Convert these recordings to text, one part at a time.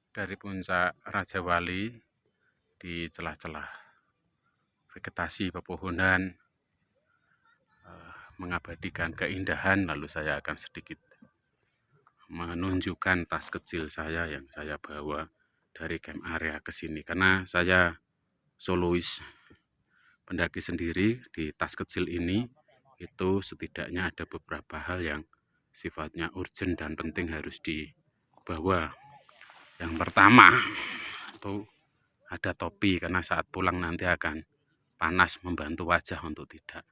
dari puncak Raja Wali di celah-celah vegetasi pepohonan mengabadikan keindahan. Lalu saya akan sedikit menunjukkan tas kecil saya yang saya bawa dari camp area ke sini, karena saya solois pendaki sendiri. Di tas kecil ini itu setidaknya ada beberapa hal yang sifatnya urgent dan penting harus dibawa. Yang pertama itu ada topi, karena saat pulang nanti akan panas, membantu wajah untuk tidak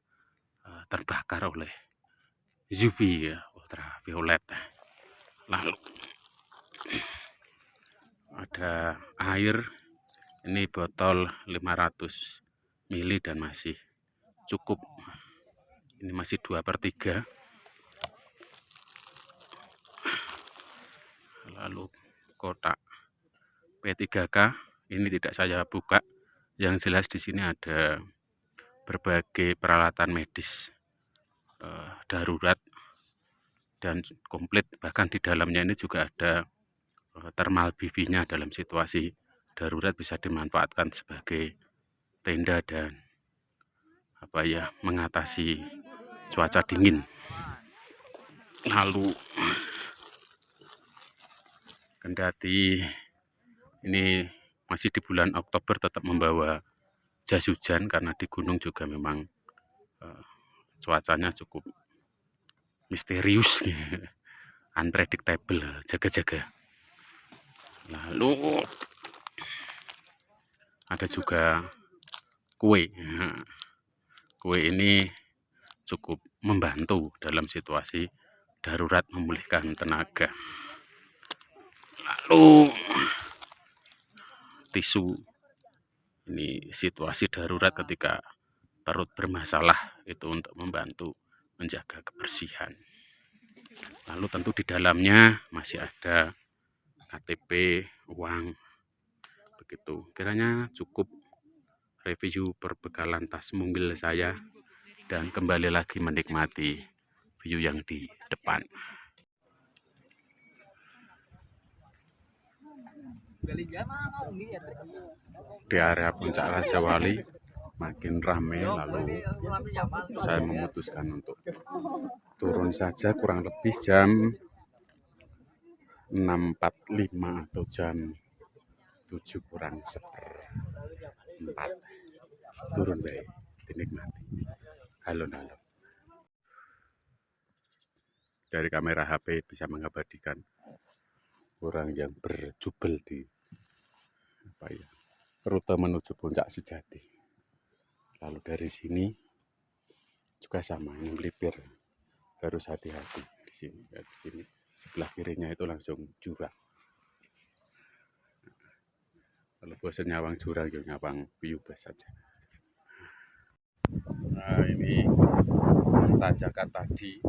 terbakar oleh UV ya, ultraviolet. Lalu ada air, ini botol 500 ml dan masih cukup. Ini masih 2/3. Lalu kotak P3K ini tidak saya buka. Yang jelas di sini ada berbagai peralatan medis darurat dan komplit. Bahkan di dalamnya ini juga ada thermal BV-nya. Dalam situasi darurat bisa dimanfaatkan sebagai tenda dan mengatasi cuaca dingin. Lalu kendati ini masih di bulan Oktober, tetap membawa jas hujan karena di gunung juga memang cuacanya cukup misterius, unpredictable, jaga-jaga. Lalu ada juga kue. Kue ini cukup membantu dalam situasi darurat, memulihkan tenaga. Lalu tisu, ini situasi darurat ketika perut bermasalah, itu untuk membantu menjaga kebersihan. Lalu tentu di dalamnya masih ada KTP, uang, begitu. Kiranya cukup review perbekalan tas mungil saya, dan kembali lagi menikmati view yang di depan. Di area puncak Raja Wali makin ramai, lalu saya memutuskan untuk turun saja. Kurang lebih jam 6.45 atau jam 7 kurang 1/4. Turun baik, dinikmati. Halo-halo. Dari kamera HP bisa mengabadikan orang yang berjubel di rute menuju puncak sejati. Lalu dari sini juga sama, yang melipir harus hati-hati di sini. Di sini sebelah kirinya itu langsung jurang. Kalau bosan nyawang jurang, ya nyawang piubas saja. Nah, ini tanjakan tadi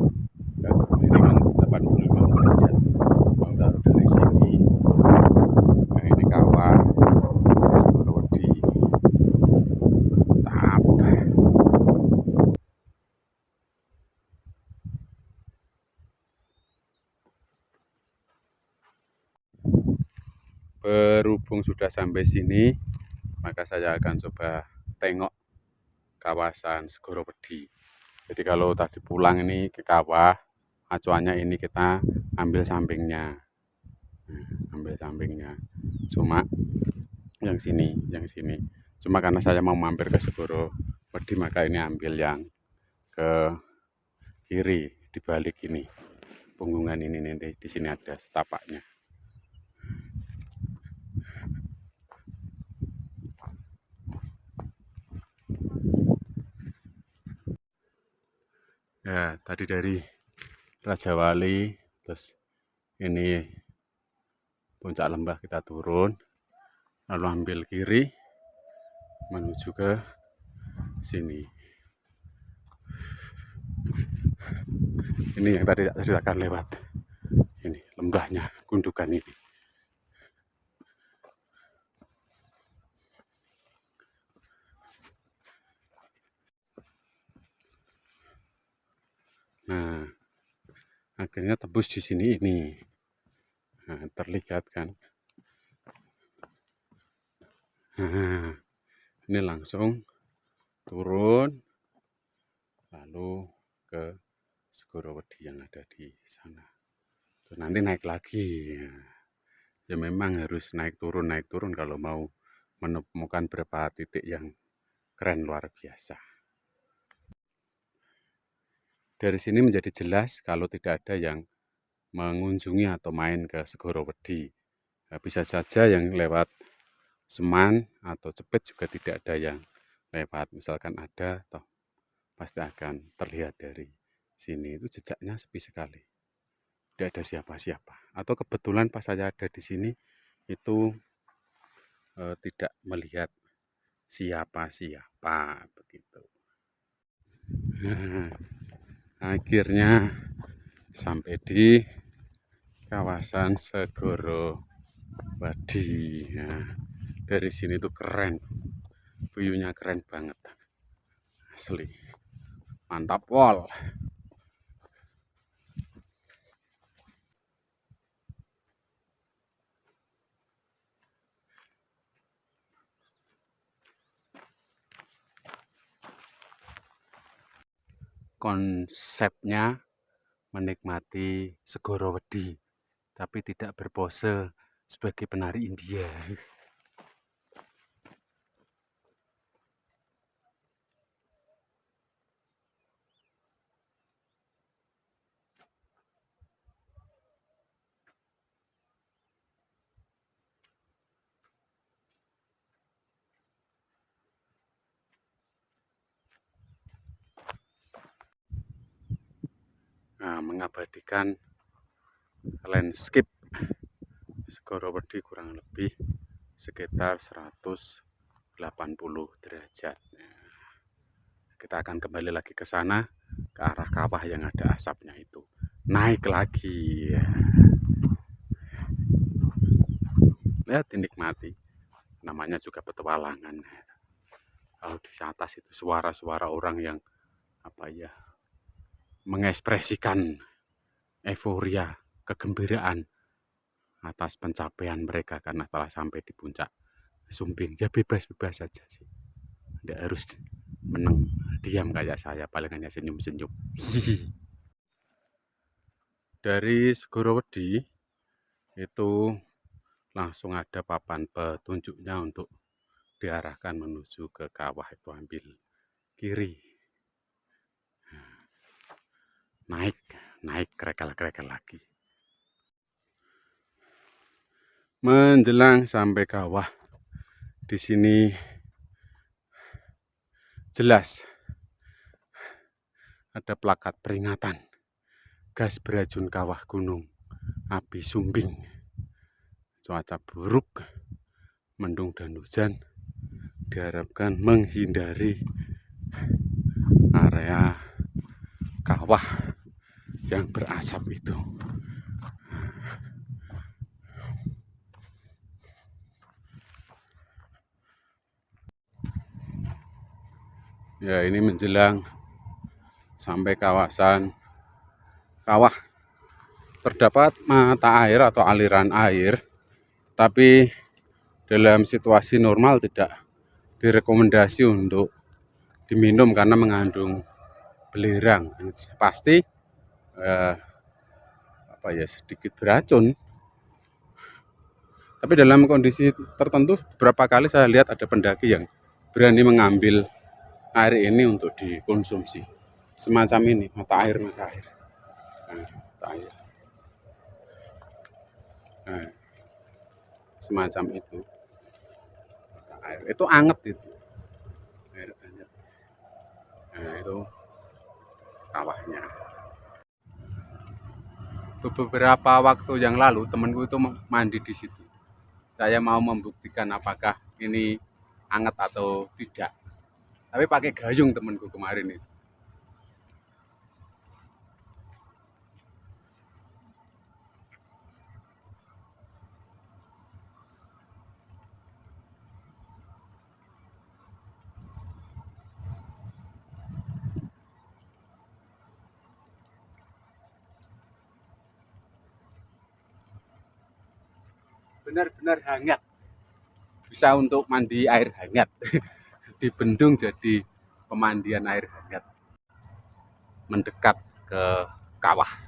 kemiringan 85 derajat. Kalau dari sini, nah ini kawah Segorowedi, mantap. Berhubung sudah sampai sini, maka saya akan coba tengok kawasan Segorowedi. Jadi kalau tadi pulang ini ke kawah, acuannya ini kita ambil sampingnya. Ambil sampingnya. Cuma yang sini. Cuma karena saya mau mampir ke Segorowedi, maka ini ambil yang ke kiri, di balik ini. Punggungan ini nanti di sini ada setapaknya. Ya, tadi dari Raja Wali, terus ini puncak lembah kita turun, lalu ambil kiri menuju ke sini. Ini yang tadi akan lewat. Ini lembahnya, gundukan ini. Nah, akhirnya tembus di sini ini. Nah, terlihat kan Nah, ini langsung turun lalu ke Segorowedi yang ada di sana. Terus nanti naik lagi. Ya memang harus naik turun kalau mau menemukan beberapa titik yang keren luar biasa. Dari sini menjadi jelas kalau tidak ada yang mengunjungi atau main ke Segorowedi. Nah, bisa saja yang lewat Seman atau Cepet juga tidak ada yang lewat. Misalkan ada, toh pasti akan terlihat dari sini. Itu jejaknya sepi sekali. Tidak ada siapa-siapa. Atau kebetulan pas saya ada di sini itu tidak melihat siapa-siapa begitu. Akhirnya sampai di kawasan Segorowedi. Nah, dari sini tuh keren, view-nya keren banget, asli, mantap pol. Konsepnya menikmati Segorowedi, tapi tidak berpose sebagai penari India. Nah, mengabadikan landscape Segorowedi kurang lebih sekitar 180 derajat. Kita akan kembali lagi ke sana, ke arah kawah yang ada asapnya itu. Naik lagi. Ya, dinikmati. Namanya juga petualangan. Kalau di atas itu suara-suara orang yang apa ya, mengekspresikan euforia, kegembiraan atas pencapaian mereka karena telah sampai di puncak Sumbing. Ya bebas-bebas saja sih. Tidak harus menang diam kayak saya, paling hanya senyum-senyum. Dari Segorowedi itu langsung ada papan petunjuknya untuk diarahkan menuju ke kawah, itu ambil kiri. Naik krekel-krekel lagi. Menjelang sampai kawah, di sini jelas ada plakat peringatan gas beracun kawah gunung api Sumbing. Cuaca buruk, mendung dan hujan diharapkan menghindari area kawah yang berasap itu. Ya, ini menjelang sampai kawasan kawah. Terdapat mata air atau aliran air, tapi dalam situasi normal tidak direkomendasi untuk diminum karena mengandung belerang. Pasti sedikit beracun. Tapi dalam kondisi tertentu beberapa kali saya lihat ada pendaki yang berani mengambil air ini untuk dikonsumsi. Semacam ini, mata air. Nah, mata air. Nah, semacam itu. Mata air. Itu anget itu. Air anget. Nah, itu kawahnya. Beberapa waktu yang lalu temanku itu mandi di situ. Saya mau membuktikan apakah ini anget atau tidak. Tapi pakai gayung temanku kemarin itu. Benar-benar hangat. bisa untuk mandi air hangat. Dibendung jadi pemandian air hangat, mendekat ke kawah.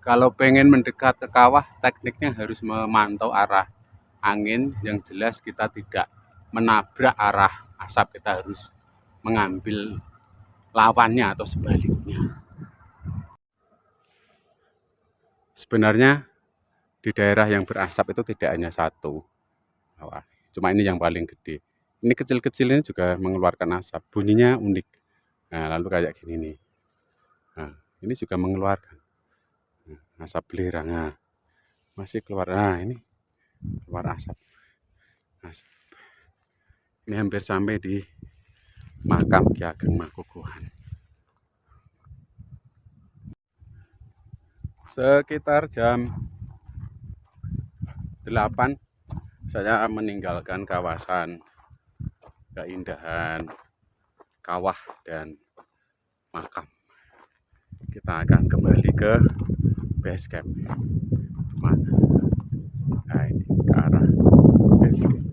Kalau pengen mendekat ke kawah, tekniknya harus memantau arah angin. Yang jelas kita tidak menabrak arah asap, kita harus mengambil lawannya atau sebaliknya. Sebenarnya di daerah yang berasap itu tidak hanya satu kawah, cuma ini yang paling gede. Ini kecil-kecil ini juga mengeluarkan asap, bunyinya unik. Nah, lalu kayak gini nih. Nah, ini juga mengeluarkan asap belerang. Nah, masih keluar. Nah, ini keluar asap. Asap. Ini hampir sampai di makam Ki Ageng Makukuhan. Sekitar jam 8 saya meninggalkan kawasan keindahan kawah dan makam. Kita akan kembali ke base camp. Mana? Nah, ini ke arah base camp.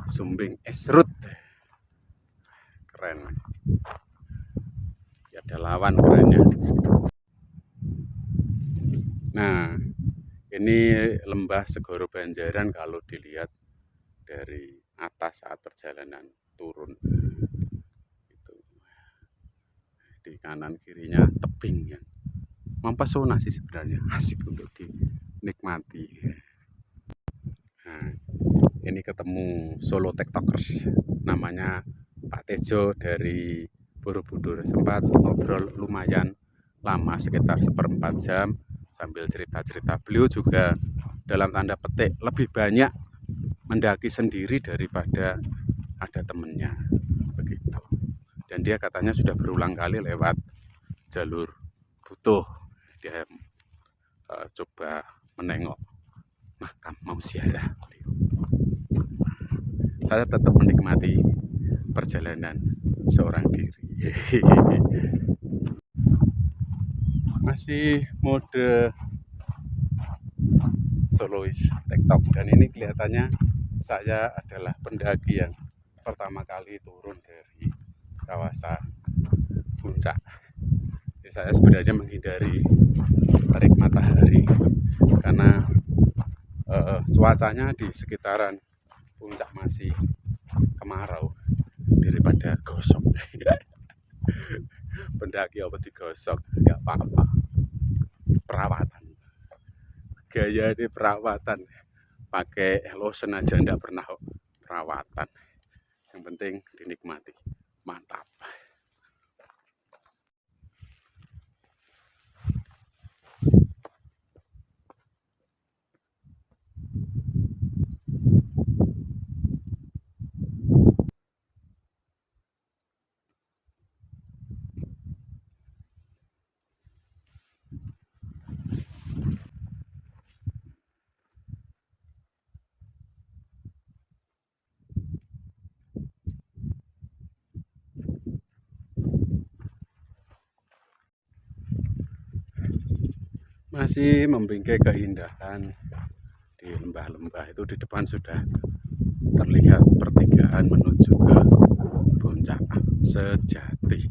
Sumbing Esrut. Keren. Ya, ada lawan kerennya. Nah, ini lembah Segoro Banjaran kalau dilihat dari atas saat perjalanan turun. Itu. Di kanan kirinya tebing yang mempesona sih sebenarnya, asik untuk dinikmati. Nah, ini ketemu solo tiktokers namanya Pak Tejo dari Borobudur. Sempat ngobrol lumayan lama, sekitar 1/4 jam sambil cerita-cerita. Beliau juga dalam tanda petik lebih banyak mendaki sendiri daripada ada temennya, begitu. Dan dia katanya sudah berulang kali lewat jalur Butuh. Dia coba menengok makam mau ziarah. Saya tetap menikmati perjalanan seorang diri. Masih mode solois TikTok, dan ini kelihatannya saya adalah pendaki yang pertama kali turun dari kawasan puncak. Jadi saya sebenarnya menghindari terik matahari karena cuacanya di sekitaran puncak masih kemarau, daripada gosok. Pendaki apa digosok, nggak apa-apa. Perawatan, gaya ini perawatan, pakai lotion aja nggak pernah perawatan. Yang penting dinikmati, mantap. Masih membingkai keindahan di lembah-lembah itu. Di depan sudah terlihat pertigaan menuju ke puncak sejati.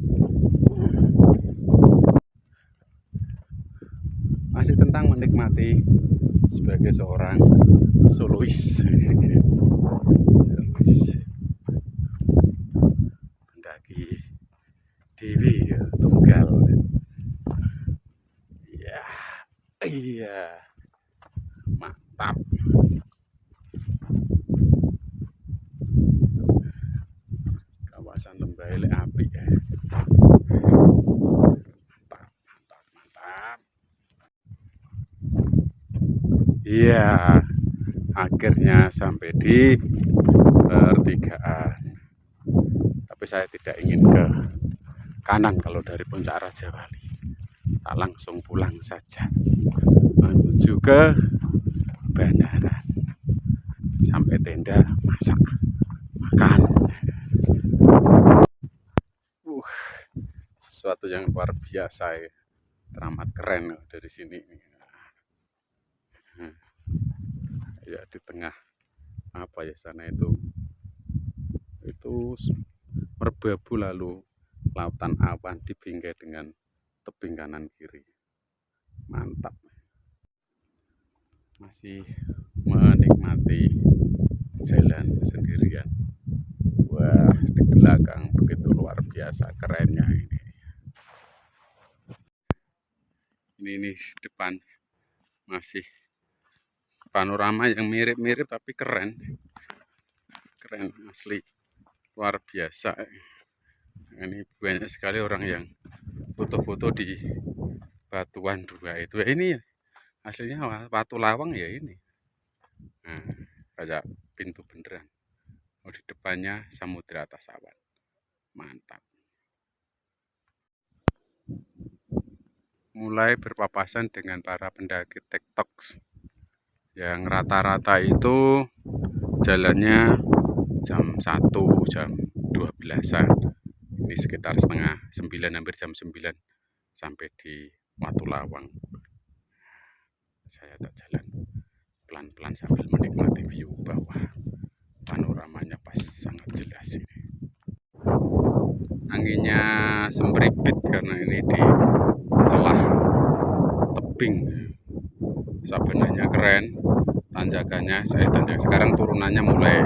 Masih tentang menikmati sebagai seorang solois, pendaki dewi tunggal. Ya, iya, mantap. Kawasan lembah Bailek api ya. Mantap, mantap, mantap. Iya, akhirnya sampai di pertigaan. Tapi saya tidak ingin ke kanan kalau dari Puncak Raja Wali. Kita langsung pulang saja menuju ke bandara. Sampai tenda, masak, makan. Sesuatu yang luar biasa ya. Teramat keren dari sini. Ya di tengah apa ya sana itu merbabu, lalu lautan awan dibingkai dengan tebing kanan kiri. Mantap. Masih menikmati jalan sendirian. Wah, di belakang begitu luar biasa kerennya ini. Ini depan masih panorama yang mirip-mirip tapi keren. Keren asli, luar biasa. Ini banyak sekali orang yang foto-foto di batuan dua itu. Ini aslinya Watu Lawang ya ini. Nah, kayak pintu beneran. Oh, di depannya samudra atas awan. Mantap. Mulai berpapasan dengan para pendaki TikTok yang rata-rata itu jalannya jam 1, jam 12-an. Ini sekitar setengah 9, hampir jam 9 sampai di Watu Lawang. Saya tak jalan pelan-pelan sambil menikmati view bawah. Panoramanya pas sangat jelas ini. Anginnya sembribit karena ini di celah tebing. Sabenarnya keren, tanjakannya sekarang turunannya mulai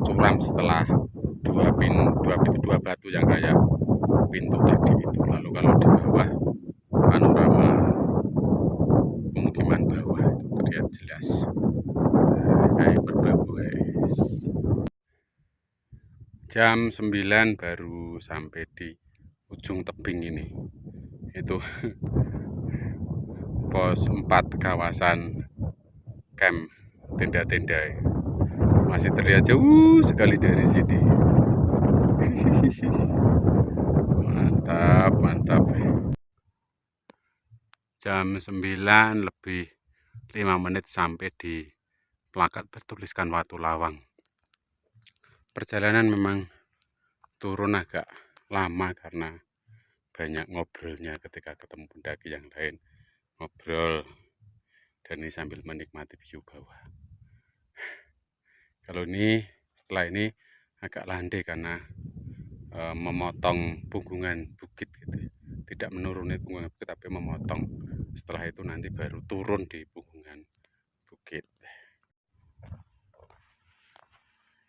curam setelah dua batu yang kayak pintu tadi itu. Lalu kalau di bawah panorama pemukiman bawah itu terlihat jelas. Kayak berbau guys. Jam 9 baru sampai di ujung tebing ini. Itu pos 4 kawasan camp tenda-tenda. Masih terlihat jauh sekali dari sini. Mantap, mantap. Jam 9 lebih 5 menit sampai di plakat bertuliskan Watu Lawang. Perjalanan memang turun agak lama karena banyak ngobrolnya ketika ketemu pendaki yang lain. Ngobrol dan ini sambil menikmati view bawah. Kalau ini setelah ini agak landai karena memotong punggungan bukit gitu. Tidak menuruni punggungan bukit tapi memotong. Setelah itu nanti baru turun di punggungan bukit.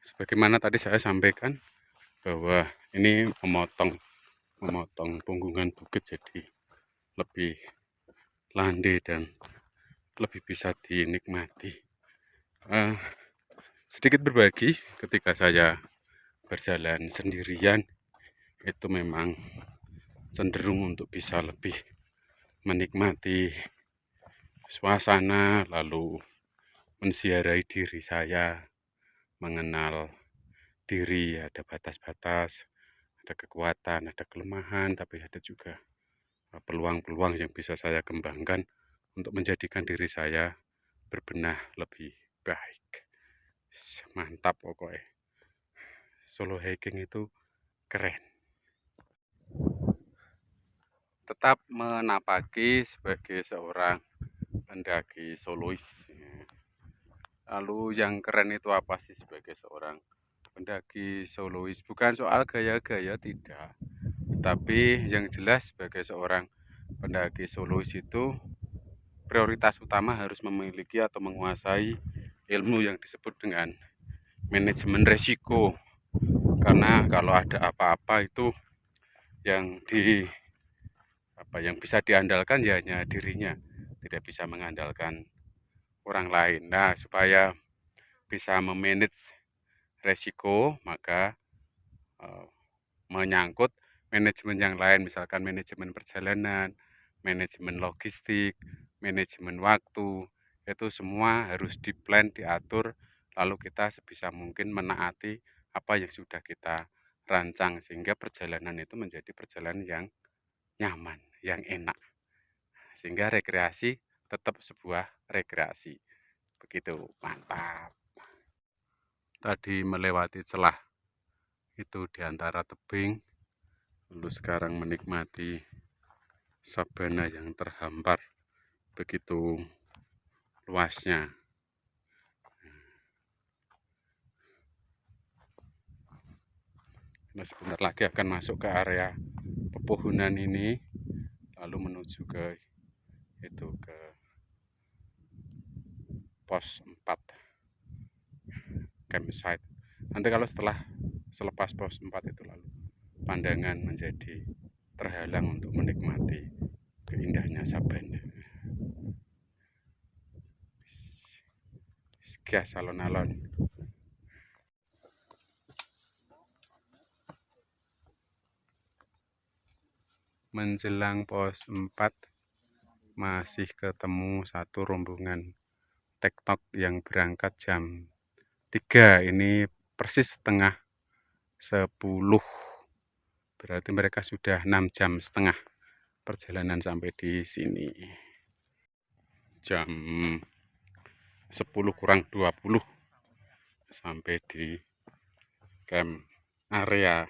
Sebagaimana tadi saya sampaikan bahwa ini memotong punggungan bukit jadi lebih landai dan lebih bisa dinikmati. Sedikit berbagi, ketika saya berjalan sendirian itu memang cenderung untuk bisa lebih menikmati suasana, lalu menziarahi diri saya, mengenal diri, ada batas-batas, ada kekuatan, ada kelemahan, tapi ada juga peluang-peluang yang bisa saya kembangkan untuk menjadikan diri saya berbenah lebih baik. Mantap pokoknya. Solo hiking itu keren. Tetap menapaki sebagai seorang pendaki solois. Lalu yang keren itu apa sih sebagai seorang pendaki solois? Bukan soal gaya-gaya, tidak. Tapi yang jelas sebagai seorang pendaki solois itu prioritas utama harus memiliki atau menguasai ilmu yang disebut dengan manajemen resiko. Karena kalau ada apa-apa itu yang bisa diandalkan ya hanya dirinya, tidak bisa mengandalkan orang lain. Nah, supaya bisa memanage resiko, maka menyangkut manajemen yang lain, misalkan manajemen perjalanan, manajemen logistik, manajemen waktu, itu semua harus diplan, diatur, lalu kita sebisa mungkin menaati apa yang sudah kita rancang, sehingga perjalanan itu menjadi perjalanan yang nyaman, yang enak, sehingga rekreasi tetap sebuah rekreasi. Begitu, mantap. Tadi melewati celah itu di antara tebing, lalu sekarang menikmati sabana yang terhampar begitu luasnya. Nah, sebentar lagi akan masuk ke area pepohonan ini, lalu menuju ke ke pos 4 campsite. Nanti kalau selepas pos 4 itu, lalu pandangan menjadi terhalang untuk menikmati keindahnya sabana. Gas alon-alon. Menjelang pos 4 masih ketemu satu rombongan TikTok yang berangkat jam 3. Ini persis setengah 10. Berarti mereka sudah 6,5 jam perjalanan sampai di sini. Jam 10 kurang 20 sampai di camp area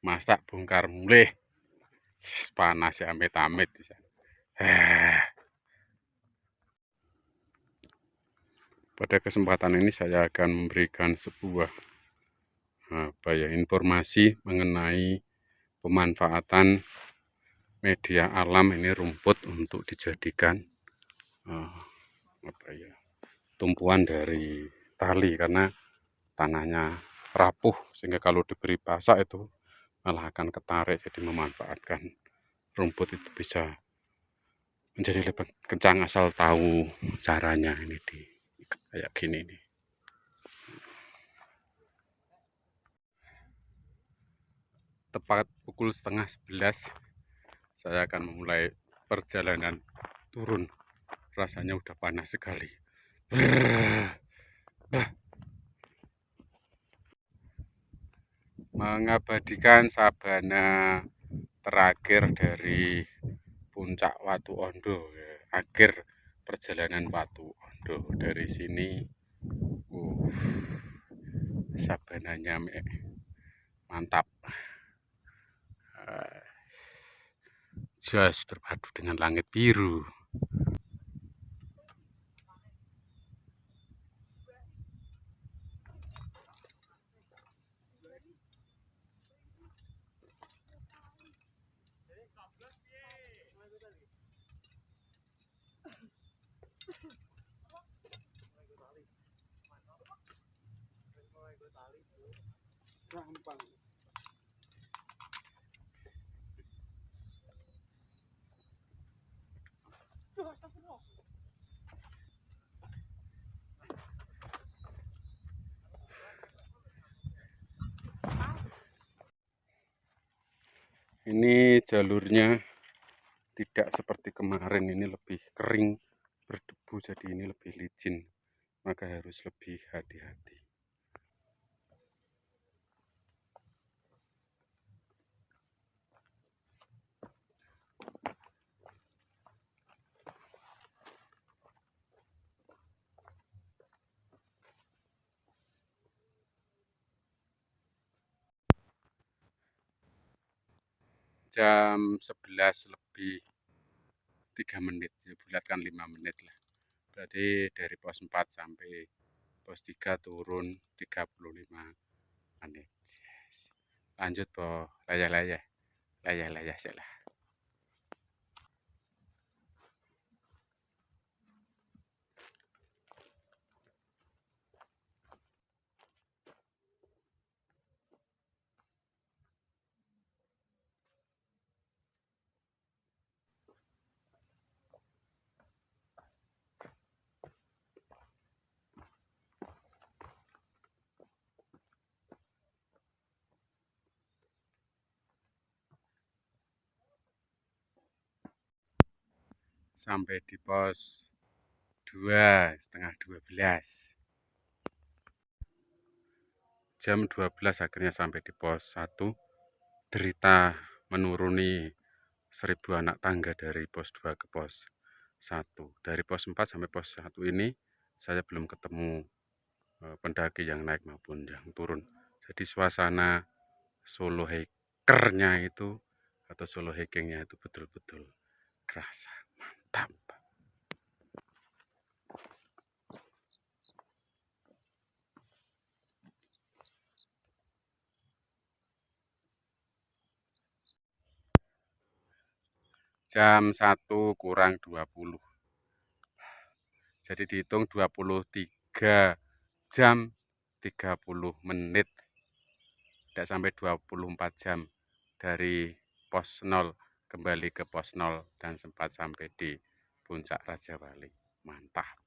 masak bongkar mulih. Panas ya, amit-amit di sana. Pada kesempatan ini saya akan memberikan sebuah informasi mengenai pemanfaatan media alam ini, rumput, untuk dijadikan tumpuan dari tali, karena tanahnya rapuh sehingga kalau diberi pasak itu malah akan ketarik. Jadi memanfaatkan rumput itu bisa menjadi lebih kencang asal tahu caranya. Ini kayak gini nih. Tepat pukul setengah 11 saya akan memulai perjalanan turun. Rasanya udah panas sekali. Mengabadikan sabana terakhir dari puncak Watu Ondo, akhir perjalanan Watu Ondo. Dari sini sabananya mantap, jas berpadu dengan langit biru. Gampang. Ini jalurnya tidak seperti kemarin, ini lebih kering berdebu, jadi ini lebih licin, maka harus lebih hati-hati. Jam 11 lebih 3 menit, ya bulatkan 5 menit lah. Berarti dari pos 4 sampai pos 3 turun 35 menit. Lanjut po, layah-layah salah. sampai di pos 2 setengah 12. Jam 12 akhirnya sampai di pos 1. Derita menuruni 1000 anak tangga dari pos 2 ke pos 1. Dari pos 4 sampai pos 1 ini saya belum ketemu pendaki yang naik maupun yang turun. Jadi suasana solo hikernya itu atau solo hikingnya itu betul-betul kerasa mantap. Jam 1 kurang 20. Jadi dihitung 23 jam 30 menit. Tidak sampai 24 jam dari pos 0 kembali ke pos 0 dan sempat sampai di puncak Raja Wali. Mantap.